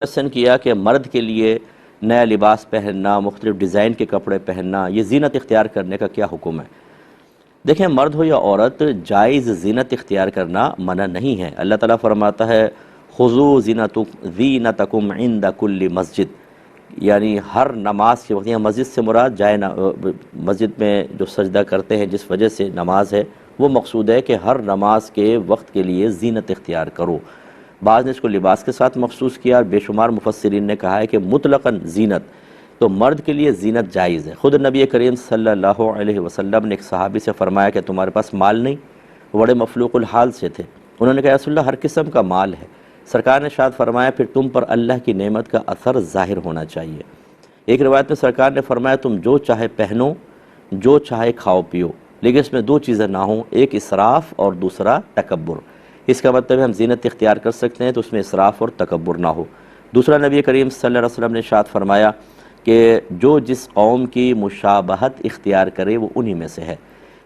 پسند کیا کہ مرد کے لیے نیا لباس پہننا، مختلف ڈیزائن کے کپڑے پہننا، یہ زینت اختیار کرنے کا کیا حکم ہے؟ دیکھیں، مرد ہو یا عورت، جائز زینت اختیار کرنا منع نہیں ہے۔ اللہ تعالیٰ فرماتا ہے خُذُوا زینتکم عند کل مسجد، یعنی ہر نماز کے وقت، یہاں مسجد سے مراد مسجد میں جو سجدہ کرتے ہیں جس وجہ سے نماز ہے وہ مقصود ہے کہ ہر نماز کے وقت کے لیے زینت اختیار کرو۔ بعض نے اس کو لباس کے ساتھ مخصوص کیا، اور بے شمار مفسرین نے کہا ہے کہ مطلقاً زینت، تو مرد کے لیے زینت جائز ہے۔ خود نبی کریم صلی اللہ علیہ وسلم نے ایک صحابی سے فرمایا کہ تمہارے پاس مال نہیں؟ وہ بڑے مفلوق الحال سے تھے۔ انہوں نے کہا رسول اللہ ہر قسم کا مال ہے۔ سرکار نے ارشاد فرمایا پھر تم پر اللہ کی نعمت کا اثر ظاہر ہونا چاہیے۔ ایک روایت میں سرکار نے فرمایا تم جو چاہے پہنو، جو چاہے کھاؤ پیو، لیکن اس میں دو چیزیں نہ ہوں، ایک اسراف اور دوسرا تکبر۔ اس کا مطلب ہے ہم زینت اختیار کر سکتے ہیں تو اس میں اسراف اور تکبر نہ ہو۔ دوسرا، نبی کریم صلی اللہ علیہ وسلم نے ارشاد فرمایا کہ جو جس قوم کی مشابہت اختیار کرے وہ انہی میں سے ہے،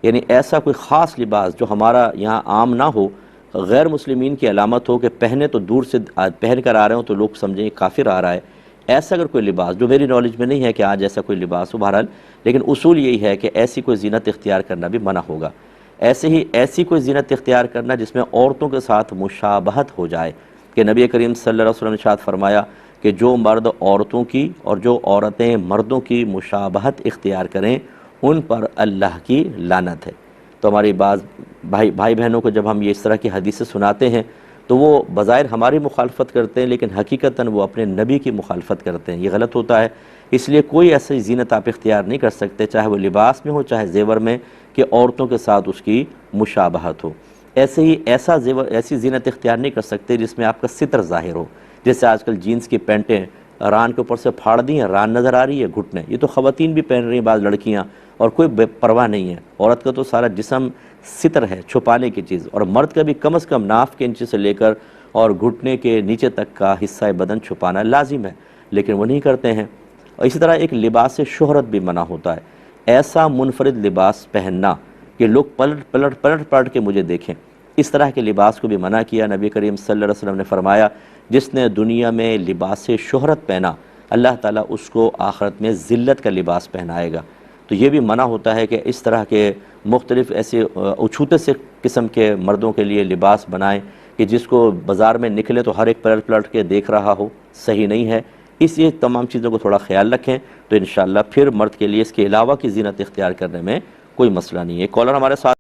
یعنی ایسا کوئی خاص لباس جو ہمارا یہاں عام نہ ہو، غیر مسلمین کی علامت ہو کہ پہنے تو دور سے پہن کر آ رہے ہوں تو لوگ سمجھیں کافر آ رہا ہے، ایسا اگر کوئی لباس جو میری نالج میں نہیں ہے کہ آج ایسا کوئی لباس ہو، بہرحال لیکن اصول یہی ہے کہ ایسی کوئی زینت اختیار کرنا بھی منع ہوگا۔ ایسے ہی ایسی کوئی زینت اختیار کرنا جس میں عورتوں کے ساتھ مشابہت ہو جائے، کہ نبی کریم صلی اللہ علیہ وسلم نے ارشاد فرمایا کہ جو مرد عورتوں کی اور جو عورتیں مردوں کی مشابہت اختیار کریں ان پر اللہ کی لعنت ہے۔ تو ہماری بعض بھائی بہنوں کو جب ہم یہ اس طرح کی حدیثیں سناتے ہیں تو وہ بظاہر ہماری مخالفت کرتے ہیں، لیکن حقیقتاً وہ اپنے نبی کی مخالفت کرتے ہیں۔ یہ غلط ہوتا ہے، اس لیے کوئی ایسی زینت آپ اختیار نہیں کر سکتے، چاہے وہ لباس میں ہو چاہے زیور میں، کہ عورتوں کے ساتھ اس کی مشابہت ہو۔ ایسے ہی ایسی زینت اختیار نہیں کر سکتے جس میں آپ کا ستر ظاہر ہو، جیسے آج کل جینز کی پینٹیں ران کے اوپر سے پھاڑ دی ہیں، ران نظر آ رہی ہے، گھٹنے، یہ تو خواتین بھی پہن رہی ہیں بعض لڑکیاں، اور کوئی پرواہ نہیں ہے۔ عورت کا تو سارا جسم ستر ہے، چھپانے کی چیز، اور مرد کا بھی کم از کم ناف کے نیچے سے لے کر اور گھٹنے کے نیچے تک کا حصہ بدن چھپانا لازم ہے، لیکن وہ نہیں کرتے ہیں۔ اور اسی طرح ایک لباس شہرت بھی منع ہوتا ہے، ایسا منفرد لباس پہننا کہ لوگ پلٹ کے مجھے دیکھیں، اس طرح کے لباس کو بھی منع کیا۔ نبی کریم صلی اللہ علیہ وسلم نے فرمایا جس نے دنیا میں لباس شہرت پہنا اللہ تعالیٰ اس کو آخرت میں ذلت کا لباس پہنائے گا۔ تو یہ بھی منع ہوتا ہے کہ اس طرح کے مختلف ایسے اچھوتے سے قسم کے مردوں کے لیے لباس بنائیں کہ جس کو بازار میں نکلے تو ہر ایک پلٹ کے دیکھ رہا ہو، صحیح نہیں ہے۔ اس لیے تمام چیزوں کو تھوڑا خیال رکھیں تو انشاءاللہ پھر مرد کے لیے اس کے علاوہ کی زینت اختیار کرنے میں کوئی مسئلہ نہیں ہے۔ کالر ہمارے ساتھ